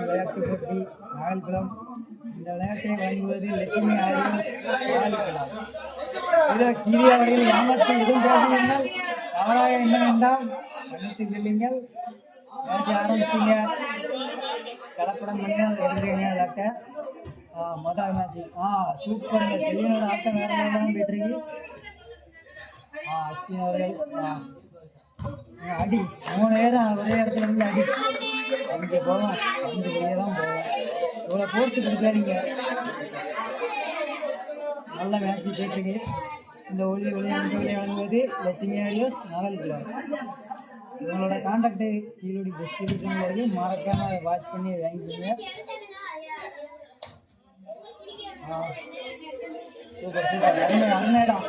விளையாட்டு போட்டி நாகல்குளம். இந்த விளையாட்டை வழங்குவது லட்சுமி ஆரியலாம். கீழே அவர்கள் ஏமாற்றி எதுவும் பேசுவீர்கள், தவறாக என்ன வேண்டாம், மன்னித்து கொள்ளுங்கள். மேட்ச் ஆரம்பிச்சிங்க, கலப்படம் பண்ணி எடுக்கிறீங்க விளையாட்டை. முதல் மேட்ச் சூப்பருங்க. செல்வினோட ஆட்டம் வேற தான் போயிட்டு இருக்கு. அஸ்வின் அவர்கள் அடி 3 நேரம் ஒரே இடத்துல இருந்து அடி அங்கே போவோம், வந்து வெளியே தான் போவோம். இவ்வளோ கோர்ஸ் கொடுக்காதீங்க. நல்ல மேட்ச் போயிட்டுருக்கு. இந்த விளையாட்டு வழங்குவது லட்சுமி ஆரியோஸ் நாகல்குளம். இவங்களோட கான்டாக்டு கீழோடி டிஸ்கிரிப்ஷன் மறக்காம வாட்ச் பண்ணி வாங்கிக்கோங்க. சூப்பர் சூப்பர் அருமையிடம்.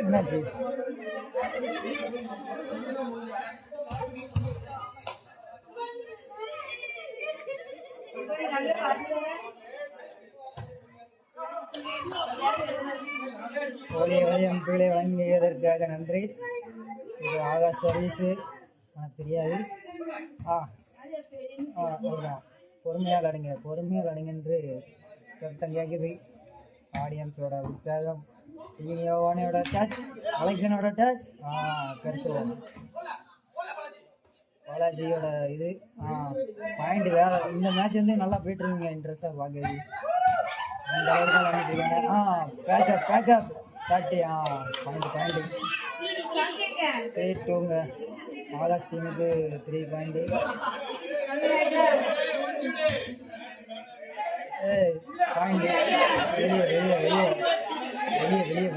என்னாச்சு? எம்பிகளை வழங்கியதற்காக நன்றி. இது ஆகாஷ் சர்வீஸு, எனக்கு தெரியாது. பொறுமையாக அடைங்க என்று சத்தம் கேட்குது. ஆடியன்ஸோட உற்சாகம். சீனியோவானோட டச், அலெக்சனோட டச், பெருசுவோம் பாலாஜியோட இது பாயிண்ட் வேற. இந்த மேட்ச் வந்து நல்லா போயிட்டு இருக்கீங்க, இன்ட்ரெஸ்டாக பார்க்குது. அந்த அளவுக்கு தான் வாங்கிட்டு இருக்காங்க. பேக்கப் காட்டி பாயிண்ட் 3-2ங்க. ஆகாஷ் டீமுக்கு 3 பாயிண்ட். பாயிண்ட்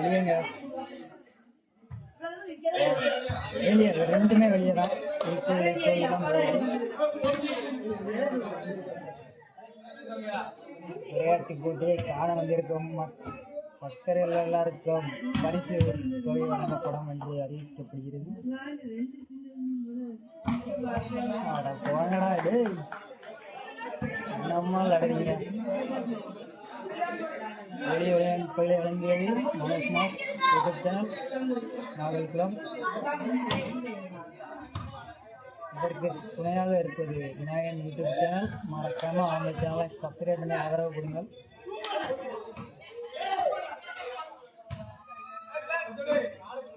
வெளியேங்க. வெளியே ரெண்டுமே வெளியே தான் விளையாட்டு போட்டியை காண வந்திருக்கும் பக்தர்கள் எல்லாருக்கும் பரிசு தொகை வழங்கப்படும் என்று அறிவிக்கப்படுகிறது. போங்கடா இது நம்மால் அடைவீங்க. வெளியே விளையாட்டு வழங்கியது Manoj mass YouTube channel Nagalkulam. இதற்கு துணையாக இருப்பது விநாயகன் யூடியூப் சேனல். மறக்காமல் அவங்க சேனலை சப்ஸ்கிரைப் பண்ணி ஆதரவு கொடுங்கள்.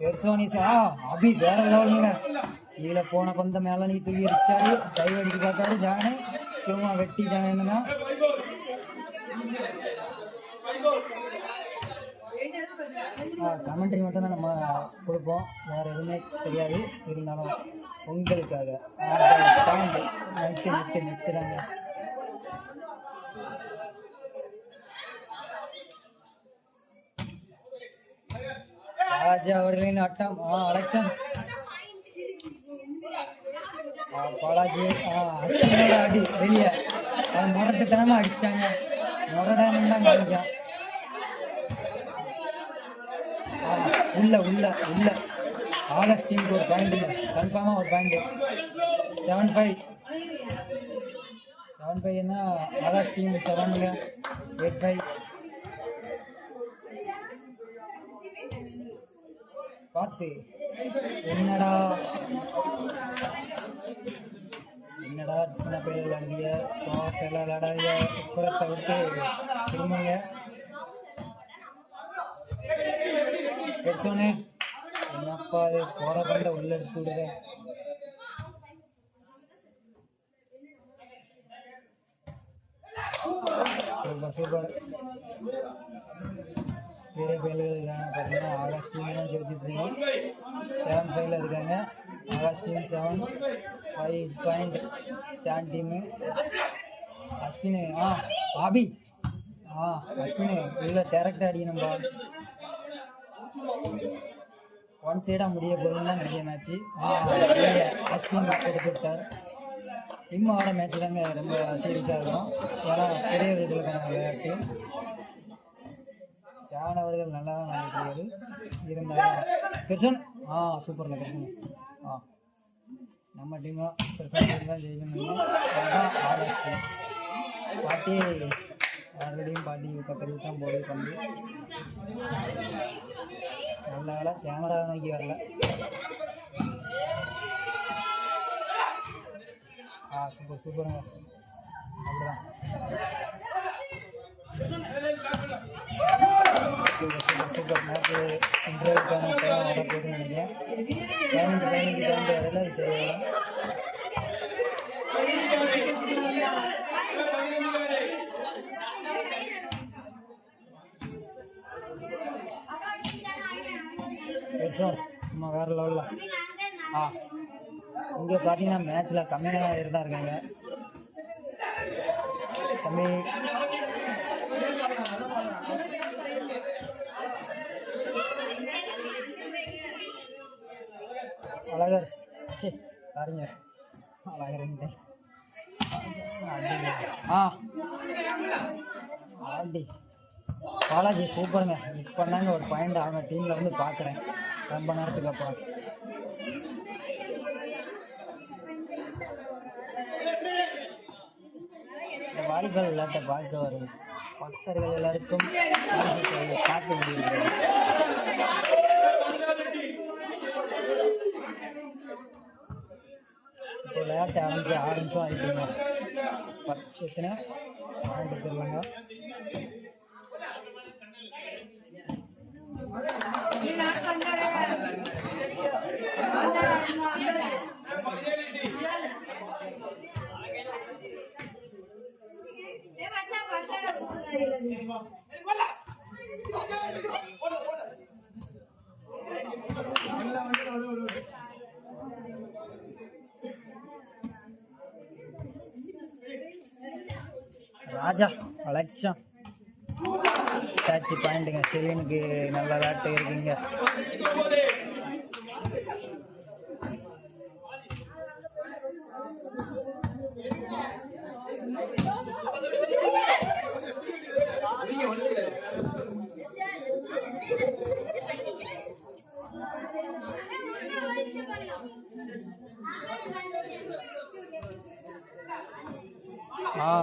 பெர்சோனிஸா அபி வேற லெவலுங்க. கீழே போன பந்த மேலே நீ தூக்கி அடிச்சிட்டாரு. கை அடிச்சு பார்த்தாரு ஜானு, சும்மா வெட்டிட்டானுன்னா. கமெண்ட்ரி மட்டும் தான் நம்ம கொடுப்போம், வேற எதுவுமே தெரியாது. இருந்தாலும் உங்களுக்காக நிறுத்துறாங்க. ராஜா அவர்களின் ஆட்டம். அலெக்சன் பாலாஜி அஸ்வினோட அடி வெளியே. அவன் முரட்டுத்தனமா அடிச்சிட்டாங்க. முரடானு தான் காமிக்கான். உள்ள ஆகாஷ் டீமுக்கு ஒரு பாயிண்ட் இல்லை, கன்ஃபார்மா ஒரு பாயிண்ட். 7-5 7-5ன்னா ஆகாஷ் டீம் 7ங்க. 8-5 பார்த்து. என்னடா சின்ன பேர் விளையாண்டிய பாட்டெல்லாம் விளையாடாதிய குளத்தை விட்டு திரும்புங்க. பெருசோனே என்னப்பா அது போற கண்ட உள்ள எடுத்து விடுங்க. சூப்பர். பெரிய பேர்கள் இருக்காங்க பார்த்தீங்கன்னா ஆகாஷ் டீம் தான் ஜெயிச்சிட்ருக்கீங்க. 7-5 இருக்காங்க. Akash team 7-5 point. சான் டீமு அஸ்வினு ஆபி அஸ்வினு உள்ள டேரக்டாக அடிக்கணும்பா. ஒன் சைடாக முடிய போதுன்னு தான் நிறைய மேட்ச்சு. அஸ்வின் கொடுத்துட்டார். இம்மாவோட மேட்ச் தாங்க ரொம்ப சீரியஸாக இருக்கும். ஏன்னா பெரிய விதத்துக்கான விளையாட்டு. ஜான் அவர்கள் நல்லா தான் விளையாடுறாரு. இருந்தாலும் பெருசன் சூப்பருங்க. பெருசன் நம்ம டீமாக பெருசாக தான் ஜெயிக்கணும். அதுதான் ஆகாஷ் டீம். பாட்டி மறுபடியும் பாட்டி பக்கத்துக்கு தான் போடுது பந்து. நல்ல வேலை கேமரா நோக்கி வரல. சூப்பர் சூப்பருங்க. அப்படிதான் சூப்பர் சூப்பர் மேட்ச்சு. இன்டர்வியூக்கான டைம் வர போகுதுன்னு நினைக்கிறேன். 15 வரையில் அது தெரியும். சும்மா வேறு லெவலில். இங்கே பார்த்தீங்கன்னா மேட்ச்சில் கம்மியாக இருந்தா இருக்காங்க. கம்மி அழகர் பாருங்க அழகர் ஆண்டி பாலாஜி சூப்பருங்க. இப்போ தாங்க ஒரு பாயிண்ட் அவங்க டீமில் வந்து பார்க்குறேன் ரொம்ப நேரத்துக்கு அப்புறம். இந்த வாலிபால் விளையாட்டை பார்க்க வரும் பக்தர்கள் எல்லாருக்கும் பார்க்க முடியுது. இப்போ விளையாட்டு ஆரம்பிச்சு 6 நிமிஷம் ஆகிட்டீங்க. 10 எத்தனை தெரியலங்க. ராஜா அலெக்ஷா கேட்சி பாயிண்ட்டுங்க. செலினுக்கு நல்ல விளையாட்டு இருக்குங்க.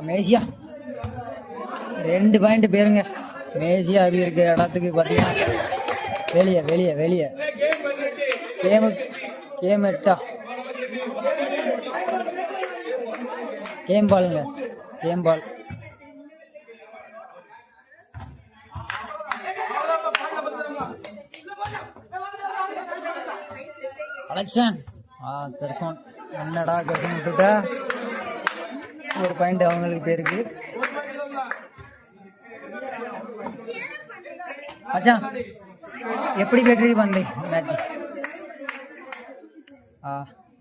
மேசியா 2 பாயிண்ட் பேருங்க. மேசியா அப்படி இருக்க இடத்துக்கு பார்த்தீங்கன்னா வெளியே வெளியே வெளியே கேம் எட்டா கேம் பாலுங்க. கேம் பால் அலெக்சன் கர்சன் என்னடா கர்சன் விட்டுட்டா. ஒரு பாயிண்ட் அவங்களுக்கு பேருக்கு. அச்சான் எப்படி பேட்டரி வந்தேன் மேட்ச்.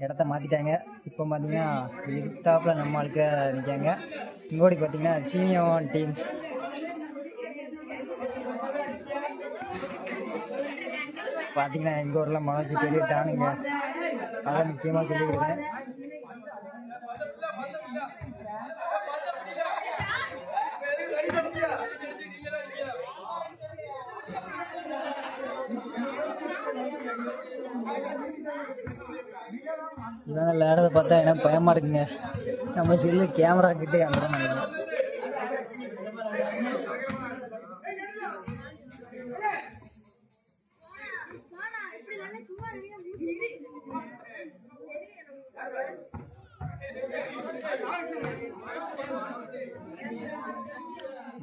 இடத்த மாற்றிட்டாங்க. இப்போ பார்த்தீங்கன்னா எதிர்த்தாப்பில் நம்ம ஆளுக்க நிற்காங்க. இங்கோடி பார்த்தீங்கன்னா சீனியர் டீம்ஸ். பார்த்தீங்கன்னா எங்கள் ஊரில் மனோஜ் பெரியட்டானுங்க. அதான் முக்கியமாக சொல்லிக்கிறேன். இவங்க விளையாடுறத பார்த்தா எனக்கு பயமா இருக்குங்க. நம்ம செல்லு கேமரா கிட்டே அங்கே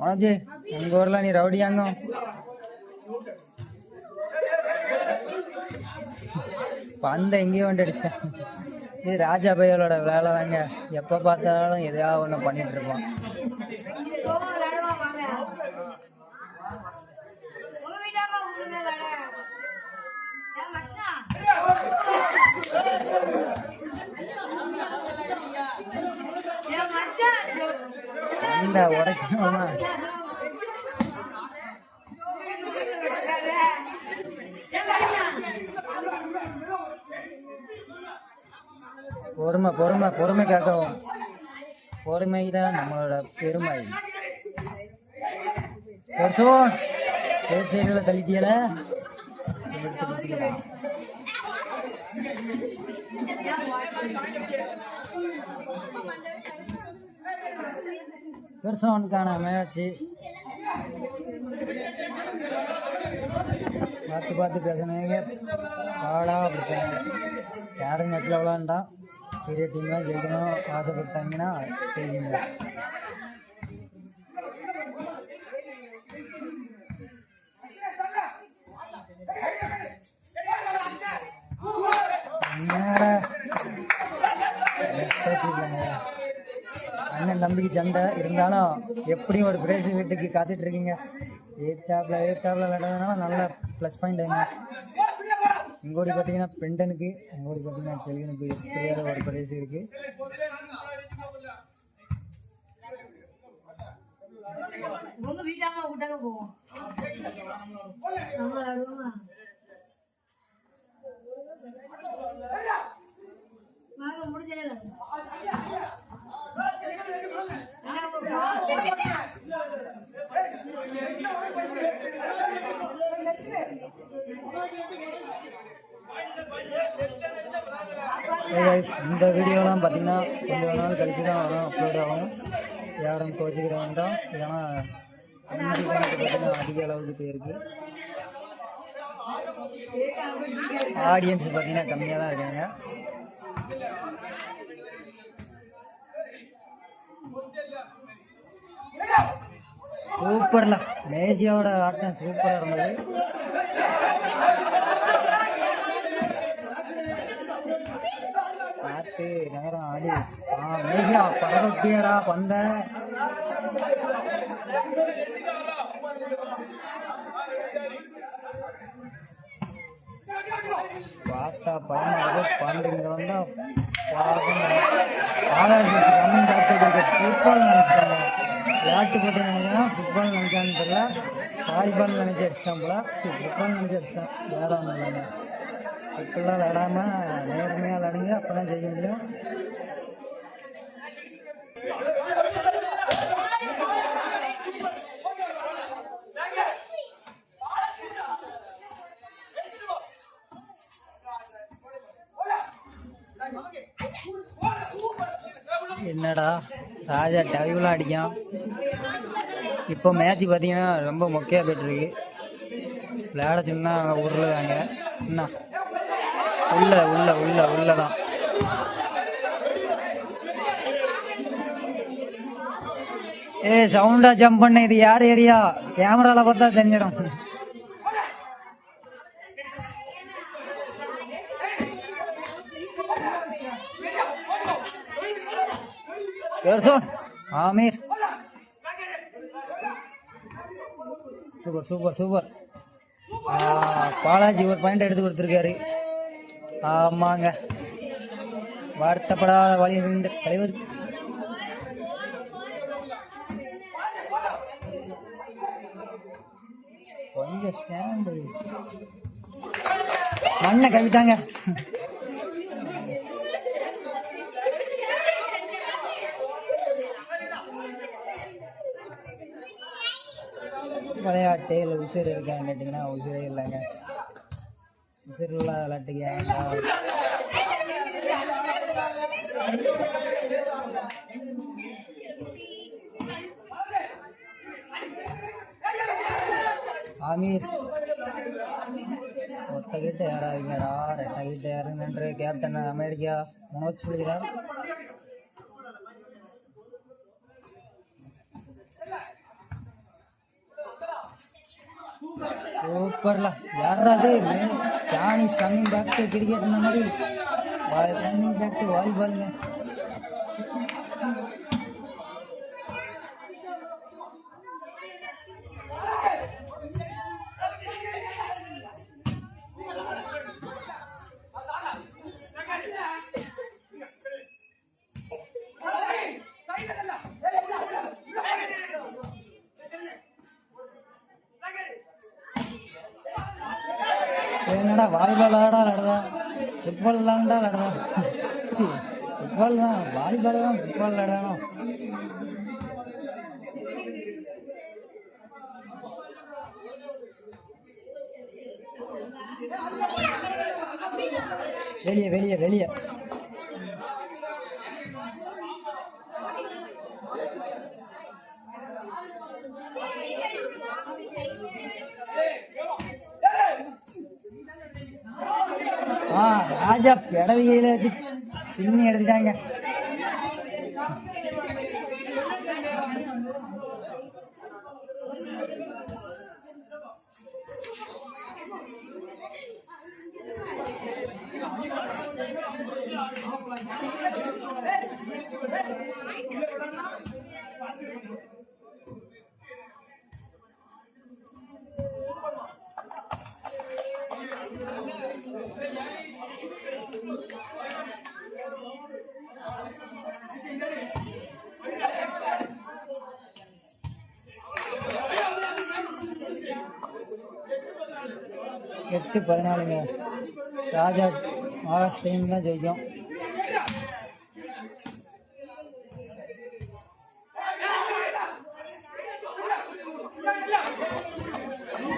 மனோஜ் உங்க ஊர்ல நீ ரவுடியாங்க. பந்த எங்கேயும் வந்து அடிச்சேன். இது ராஜா பையலோட வேலை தாங்க. எப்போ பார்த்தாலும் எதையாவது ஒன்று பண்ணிட்டு இருப்பான். இந்த உடைச்சோமா பொறுமை பொறுமை பொறுமை காக்கவும். பொறுமை தான் நம்மளோட பெருமை. சைடுல தள்ளிட்டியல பெருசவனுக்கான மேட்ச்சு. பார்த்து பார்த்து பேசணுங்க. பாடா அப்படித்தாங்க. யாரும் நெட்டில் விளாண்டா பெரிய டீம் தான் ஜெயிக்கணும் ஆசைப்பட்டாங்கன்னா செய்யுங்க. அண்ணன் தம்பிக்கு சண்டை இருந்தாலும் எப்படியும் ஒரு பிரைஸ் வீட்டுக்கு காத்துட்டு இருக்கீங்க. ஏத்தாப்புல விளையாடுறதுனால நல்ல ப்ளஸ் பாயிண்ட். இங்கோடி பார்த்தீங்கன்னா பெண்டனுக்கு, இங்கோடி பார்த்தீங்கன்னா செல்வனுக்கு எப்படியாவது ஒரு பிரைஸ் இருக்கு. இந்த வீடியோலாம் பார்த்தீங்கன்னா கொஞ்சம் நாள் கழிச்சு தான் வரும், அப்லோட் ஆகும். யாரும் கோச்சிக்கிற வேண்டாம். ஏன்னா பார்த்தீங்கன்னா அதிக அளவுக்கு போயிருக்கு. ஆடியன்ஸ் பார்த்தீங்கன்னா கம்மியாக தான் இருக்காங்க. சூப்பர்ல மேஜியோட ஆட்டம் சூப்பராக இருந்தது. பார்த்து நேரம் ஆடி மேஜியா பரவட்டியடா பந்த. பார்த்தா பையன் பண்றீங்க வந்தா ஃபுட்பால் நினைச்சிட்டாங்க. விளையாட்டு போட்டு நினைக்கிறேன் ஃபுட்பால் நினைச்சான்னு தெரியல. வாலிபால் நினைச்சு அடிச்சிட்டான் போல. ஃபுட்பால் நினைச்சு அடிச்சிட்டான். வேற ஒன்றும் இல்லைங்க. இப்பெல்லாம் விளையாடாம நேர்மையாக விளையாடுங்க, அப்பதான் ஜெயிக்க முடியும். என்னடா ராஜா டவிலாம் அடிக்கும். இப்போ மேட்ச் பார்த்தீங்கன்னா ரொம்ப மொக்கையாக போயிட்டுருக்கு. விளையாட சொன்னா அங்கே உருளுதாங்க. என்ன உள்ளதான். சவுண்டா ஜம்ப் பண்ண. இது யார் ஏரியா? கேமரால பார்த்தா தெரிஞ்சிடும். ஆமீர் சூப்பர். பாலாஜி ஒரு பாயிண்ட் எடுத்து கொடுத்துருக்காரு. ஆமாங்க, வருத்தப்படாத வழி இருந்த தலைவர். கொஞ்சம் ஸ்டாண்டு மண்ணை கவிட்டாங்க. விளையாட்டு உசிர் இருக்கான்னு கேட்டிங்கன்னா உசிரே இல்லைங்க. உசிர் இல்லாத விளையாட்டுக்கு ஆமீர் ஒத்த கிட்ட யாராதுங்கடா, ரெட்ட கிட்ட யாருன்னு கேப்டன் அமெரிக்கா மனோஜ் சொல்கிறார். சூப்பர்ல யாராவது சானிஸ் கம்மிங் பேக் டு கிரிக்கெட் மாதிரி கம்மிங் பேக் டு வாலிபாலுங்க. என்னடா வாலிபால் விளாடுதா, ஃபுட்பால் விளாண்டா ஃபுட்பால் தான், வாலிபால் தான் ஃபுட்பால் விளாடணும். வெளியே ராஜா இடது கையில வச்சு பின்னி எடுத்துட்டாங்க. எட்டு 14ங்க. ராஜா மகாராஷ்டிர டைம் தான் ஜெயிக்கும்.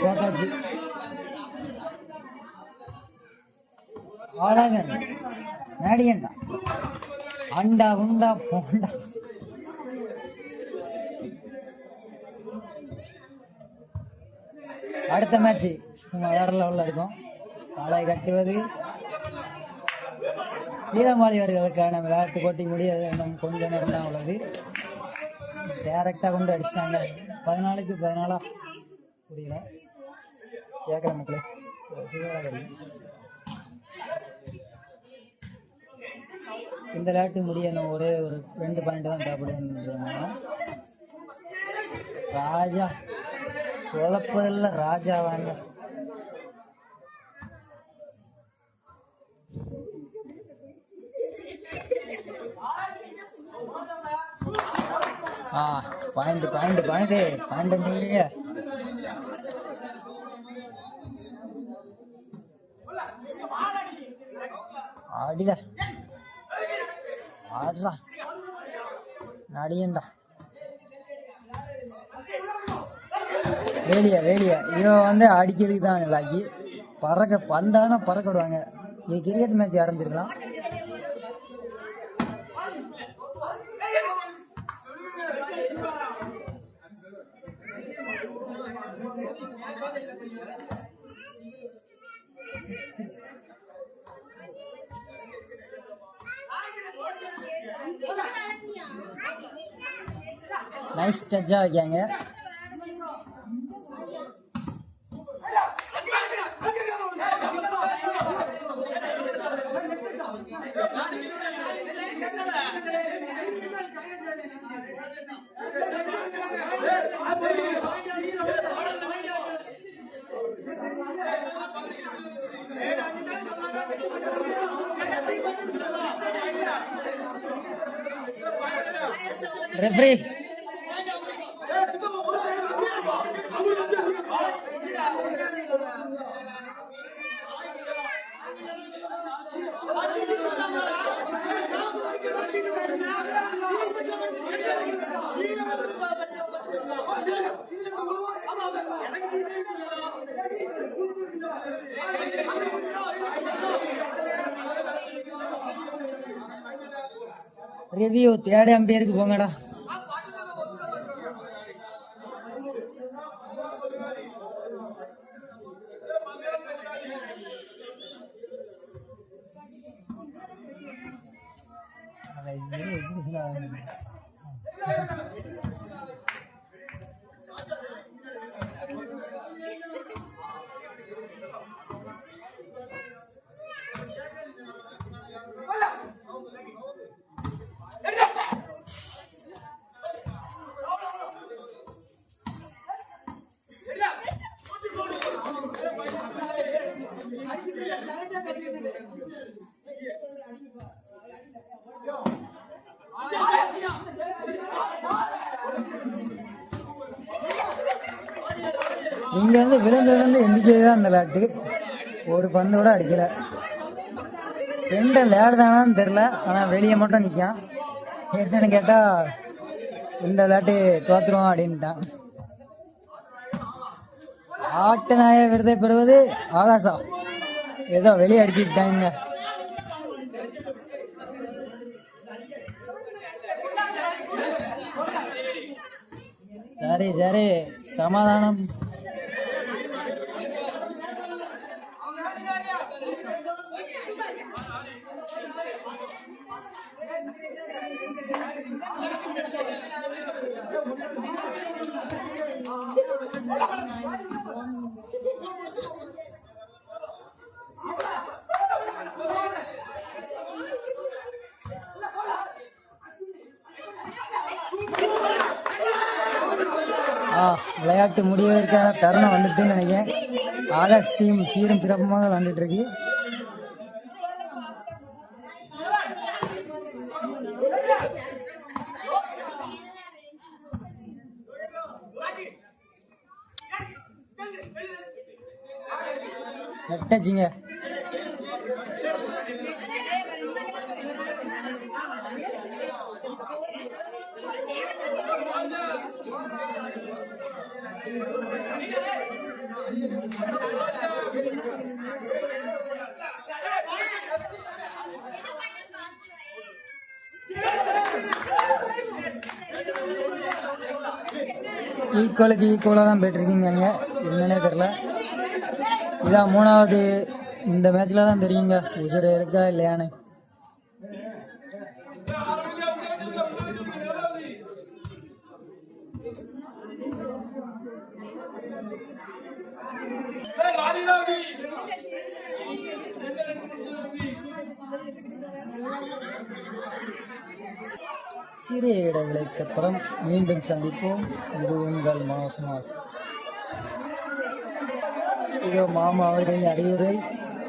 தோத்தாச்சு. ஆளாங்கன் நாடியண்டா அண்டா உண்டா போண்டா. அடுத்த மேட்ச் சும்மா வேற லெவலில் இருக்கும். காலை கட்டுவது ஈழமாளியர்களுக்கான விளையாட்டு போட்டி முடியாது. இன்னும் கொஞ்சம் நேரம் தான் உள்ளது. டேரக்டாக கொண்டு அடிச்சிட்டாங்க. 14க்கு 14 புரியல கேட்குற மக்களே. இந்த விளையாட்டு முடிய இன்னும் ஒரே ஒரு 2 பாயிண்ட் தான் தேவைப்படுதுன்றாங்க. ராஜா சொதப்பதில்ல, ராஜா வாங்க. பாயிண்ட் பாயிண்ட் பாயிண்ட் பாயிண்ட் நீங்க ஆடில ஆடுறா நடியண்டா. வேலியா வேலியா இவன் வந்து அடிக்கிறதுக்கு தான் விளாக்கி பறக்க பந்தானா பறக்க விடுவாங்க. நீ கிரிக்கெட் மேட்ச் ஆரம்பிச்சிருக்கலாம். நைஸ் டச்சா வைக்காங்க. ரெஃப்ரி ரிவ்யூ தேர்ட் அம்பையருக்கு போங்கடா. இங்க வந்து விழுந்து எந்திரிக்கதான் அந்த விளையாட்டு. ஒரு பந்து கூட அடிக்கல. ரெண்டு விளையாடுதானான்னு தெரியல. ஆனா வெளியே மட்டும் நிற்கான். என்னன்னு கேட்டா இந்த விளையாட்டு தோத்துருவோம் அப்படின்ட்டான். ஆட்டு நாயை விடுதலை பெறுவது ஆகாசா. ஏதோ வெளியே அடிச்சுட்டாங்க. சரி சரி சமாதானம். விளையாட்டு முடிவதற்கான தருணம் வந்துட்டுன்னு நினைக்கிறேன். ஆகாஷ் டீம் சீரும் சிறப்புமாக விளையாண்டுட்டு இருக்கு. நெட்டாச்சுங்க. ஈக்குவலுக்கு ஈக்குவலாக தான் போயிட்டுருக்கீங்க. என்னன்னே தெரில. இதான் 3வது. இந்த மேட்ச்சில் தான் தெரியுங்க உசுறு இருக்கா இல்லையான்னு. சிறிய இடைவெளிக்கு அப்புறம் மீண்டும் சந்திப்போம். இது உங்கள் மாஸ். இதோ மாமா அவர்களின் அறிவுரை.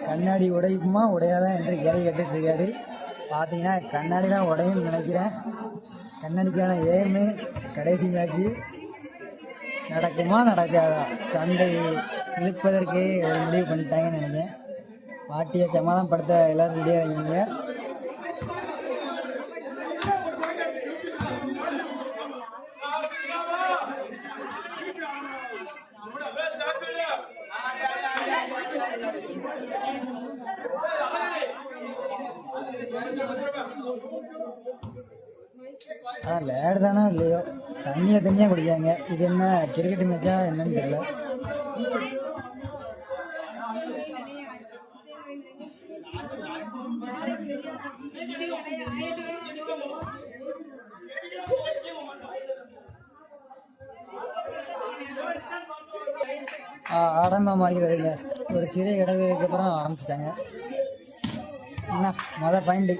கண்ணாடி உடையுமா உடையாதா என்று கேள்வி கேட்டுட்டு இருக்காரு. பார்த்தீங்கன்னா கண்ணாடி தான் உடையும்னு நினைக்கிறேன். கண்ணாடிக்கான ஏமு கடைசி மேட்ச்சு நடக்குமா நடக்காதா சண்டை இழுப்பதற்கே ஒரு முடிவு பண்ணிட்டாங்கன்னு நினைக்கிறேன். பாட்டியை சமாதானப்படுத்த எல்லாரும் ரெடியாக இருக்கீங்க. லேடு தானே இல்லையோ தண்ணியாக குடிக்காங்க. இது என்ன கிரிக்கெட் மேட்சா என்னன்னு தெரியல. ஆரம்பமாகிறதுங்க. ஒரு சிறிய இடைவெளிக்கு அப்புறம் ஆரம்பிச்சிட்டாங்க. என்ன மொதல் பாயிண்ட்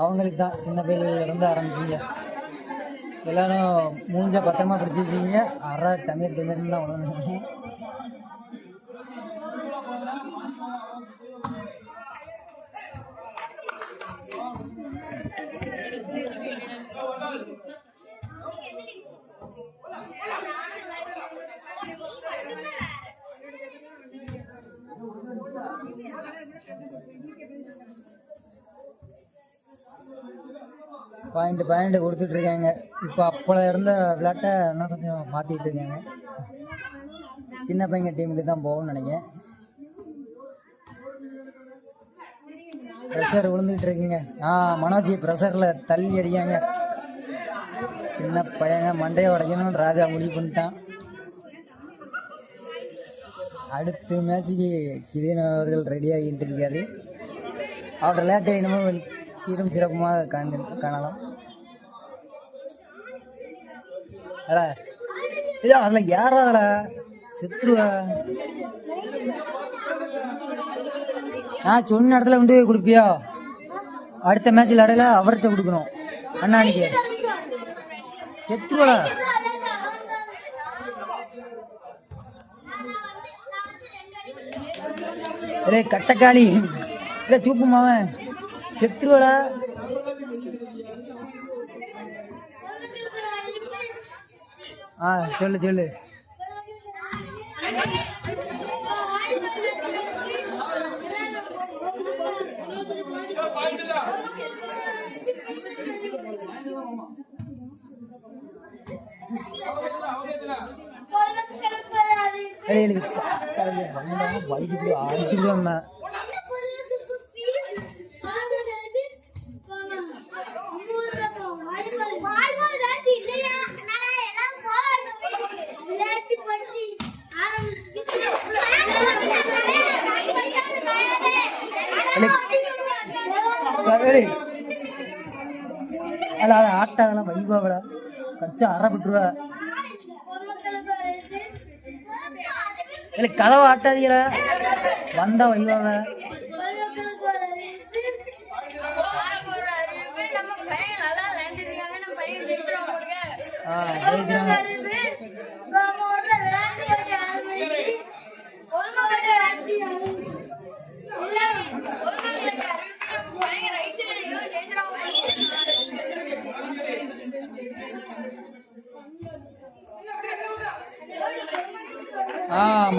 அவங்களுக்கு தான். சின்ன பிள்ளையிலிருந்து ஆரம்பிச்சிங்க. எல்லாரும் மூஞ்ச பத்திரமா பிடிச்சிருக்கீங்க. அரை டமீர்னு தான் உணர்ந்து. பாயிண்ட் கொடுத்துட்டு இருக்காங்க. இப்போ அப்போல இருந்த விளையாட்டை இன்னும் கொஞ்சம் மாற்றிட்டு இருக்காங்க. சின்ன பையன் டீமுக்கு தான் போகும்னு நினைக்கிறேன். ப்ரெஷர் விழுந்துட்டு இருக்குங்க. மனோஜி ப்ரெஷரில் தள்ளி அடிக்காங்க. சின்ன பையங்க மண்டையை உடைக்கணும்னு ராஜா முடிவு பண்ணிட்டான். அடுத்த மேட்சுக்கு கிதீன் அவர்கள் ரெடியாகிட்டு இருக்காரு. அவர் விளையாட்டை இன்னமும் சீரும் சிறப்புமாக காணலாம். அதில் யாரால செத்துருவா. நான் சொன்ன இடத்துல வந்து கொடுப்பியா? அடுத்த மேட்சில் இடையில அவர்கிட்ட கொடுக்கணும். அண்ணாணிக்கு செத்துருவா. இல்லை கட்டக்காளி இல்லை சூப்பு மாவன் செத்துருவடா. சொல்லு. வலிக்கு அடிச்சுடுவேன். மேல அதை ஆட்டாதெல்லாம் வைபாவிட கச்சா அறப்பட்டுருவ. இல்லை கதவை ஆட்டாதீங்கள வந்தா வைபாவ. ஜெயிச்சிருவாங்க.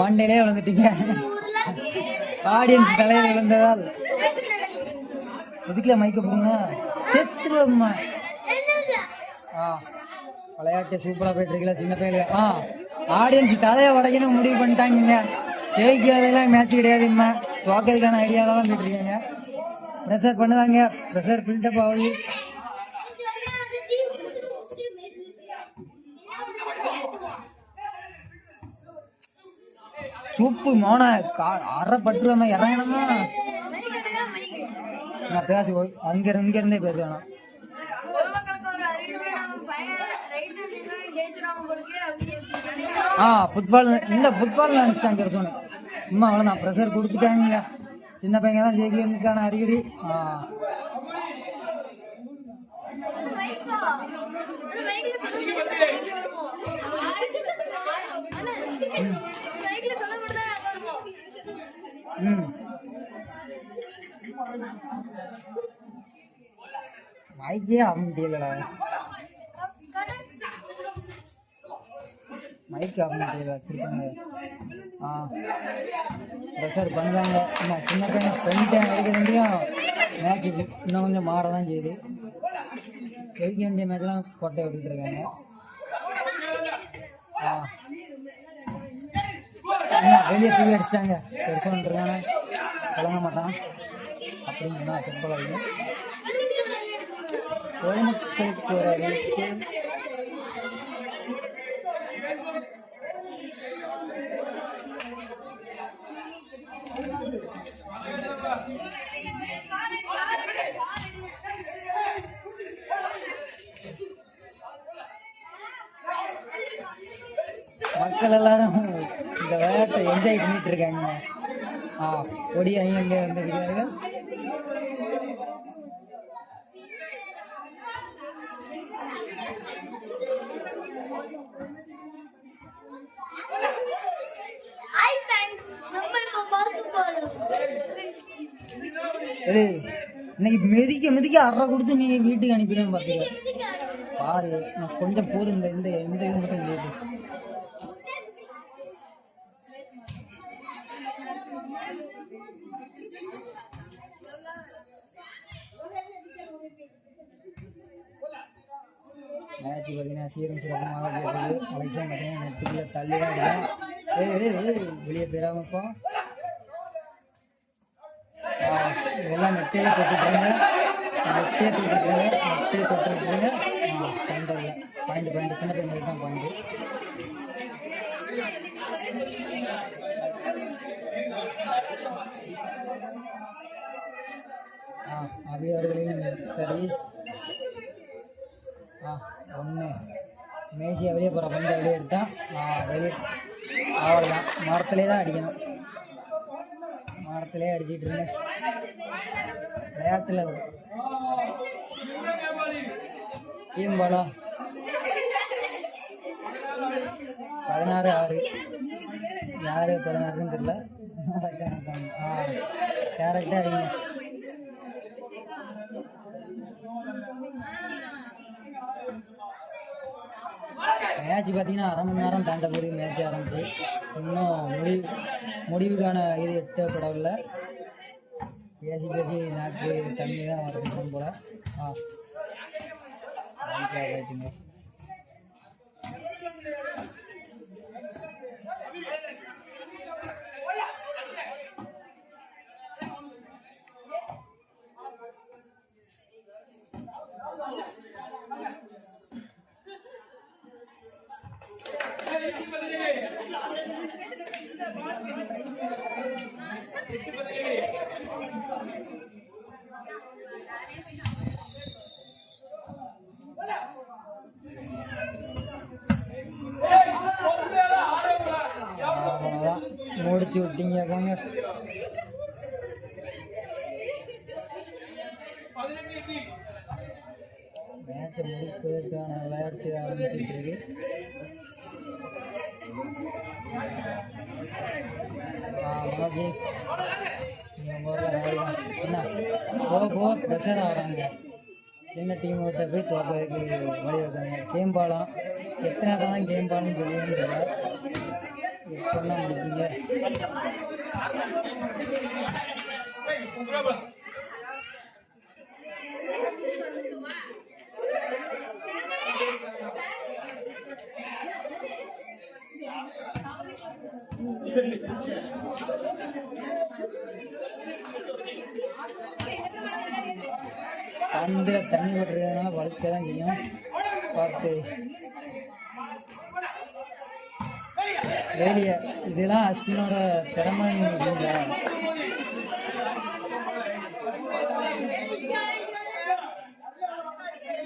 மண்டையிலே விழுந்துட்டீங்க. ஆடியன்ஸ் தலையில விழுந்ததால் எதுக்குல மைக்க போடுங்க செத்துருவம்மா. விளையாட்டு சூப்பரா போயிட்டு இருக்கல சின்ன பையல. ஆடியன்ஸ் தலையை உடைக்கணும் முடிவு பண்ணிட்டாங்க. ஜெயிக்காதெல்லாம் மேட்ச் கிடையாதுமா, தோக்கிறதுக்கான ஐடியாவில தான் போயிட்டு இருக்கீங்க. ப்ரெஷர் பண்ணுதாங்க, ப்ரெஷர் பில்டப் ஆகுது. சூப்பு மோன அறப்பட்டுருவாம இறங்கணுமா. நான் பேச அங்க இருந்தே பேசுவேன். ஃபுட்பால் இந்த ஃபுட்பால் நினைச்சிட்டாங்க சொன்னேன். சும்மா அவ்வளோ நான் ப்ரெஷர் கொடுத்துட்டாங்க. சின்ன பையன் தான் ஜெயிக்கிறதுக்கான அறிகுறி. மைக்கே ஆக முடியலடா, மைக் ஆக முடியல. திருப்பாங்க ப்ரெஷர் பண்ணுறாங்க. சின்ன பையன் ஃப்ரெண்ட் டைம் அடிக்கிறதையும் மேட்ச் இன்னும் கொஞ்சம் மாற தான் செய்யுது. ஜெயிக்க வேண்டிய மேட்ச்லாம் கோட்டை விட்டுட்டு இருக்காங்க. வெளியே தூக்கி அடிச்சிட்டாங்க. பெருசான்ருக்கான கலங்க மாட்டான் அப்படின்னு சொன்னால் சிம்பிள் ஆகிடும். பொதுமக்களுக்கு ஒரு அறிவிப்பு. மக்கள் எல்லாரும் இந்த விளையாட்டை என்ஜாய் பண்ணிட்டு இருக்காங்க. கொடி அங்கே வந்திருக்கிறார்கள். இன்னைக்கு மிதிக்க மிதிக்க அரை கொடுத்து நீ வீட்டுக்கு அனுப்பிடுன்னு பாத்துக்க பாரு. கொஞ்சம் போதும் இந்த இந்த இந்த இது மட்டும் கேட்டு. மேட்ச் பார்த்தீங்கன்னா சீரும் சிறப்புமாக போகுது. அலெக்ஸா பார்த்தீங்கன்னா நெட்டுக்குள்ள தள்ளிதான் வெளியே பெறாமப்போ எல்லாம் நெட்டையே தொட்டுருக்காங்க. நெட்டே தொட்டுருக்காங்க. சென்டரில் பாயிண்ட் சின்ன பையன் தான் பாயிண்ட். அபியவர்களின் சர்வீஸ். ஒன்று மேசி வெளியே போகிற பந்தை வெளியே எடுத்தான். வெளியே அவ்வளோதான், மரத்துலேயே தான் அடிக்கணும். மரத்துலேயே அடிச்சிட்டு இருந்தேன். விளையாட்டில் டீம் பாலா 16-6. யார் 16ன்னு தெரியல. டேரக்டாக அடிங்க. மேட்ச் பார்த்தீங்கன்னா அரை மணி நேரம் தாண்ட போது மேட்ச் ஆரம்பிச்சு. இன்னும் முடிவுக்கான இது எட்டப்படவில்லை. பேசி நாட்டு தண்ணி தான் வரணும் போல. ரைட்டுங்க. முடிச்சு விட்டீங்க போங்க. மேட்சை முடிப்பதற்கான விளையாட்டு ஆரம்பிச்சுட்டு இருக்கு. மனோஜி உங்க ஊரில் வேலைதான் என்ன போக போக ப்ரெஷர் ஆகிறாங்க. சின்ன டீம் கிட்ட போய் தோக்கிறதுக்கு வழி வைக்காங்க. கேம் பாலம் எத்தனை ஆட்டம் தான் கேம் பாலம்னு சொல்லுவேன்னு தெரியல. இப்பெல்லாம் முடிப்பீங்க. அந்த தண்ணி விட்டுறதுனால வளர்க்க தான் செய்யும். பார்த்து வேலிய இதெல்லாம் அஸ்பினோட திறமை.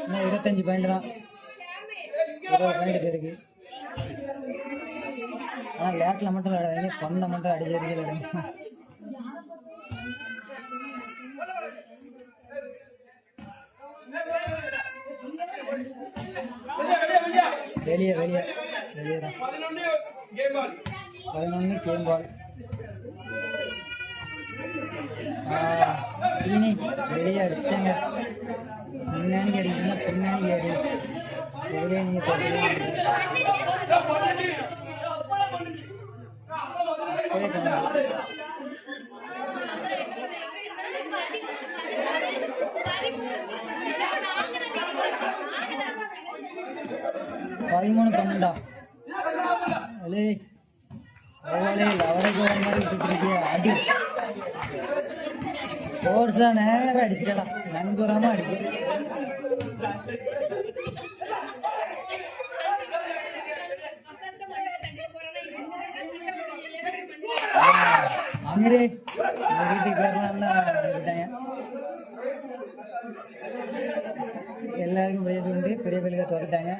இன்னும் 25 பாயிண்ட் தான், 20 பாயிண்ட் இருக்கு. ஆனால் லேட்டில் மட்டும் விளையாடுங்க, பந்தை மட்டும் அடிச்சு விளையாடுங்க. வெளியே வெளியே வெளியே தான் 11 கேம் பால். சீனி வெளியே அடிச்சிட்டாங்க. முன்னாடி அடிக்கணும், பின்னாடி அடி வெளியே நீங்கள் 13-12 அவரைக்கு ஒரு மாதிரி சுற்றிருக்கிய அடி கோர்ஸா நேரம் அடிச்சுக்கலாம். நன்குறமா அடிக்கும். அமீரே வீட்டுக்கு பேர்லாம் தான் விட்டாங்க. எல்லாருக்கும் பேச உண்டு, பெரிய பெரிய துறட்டாங்க.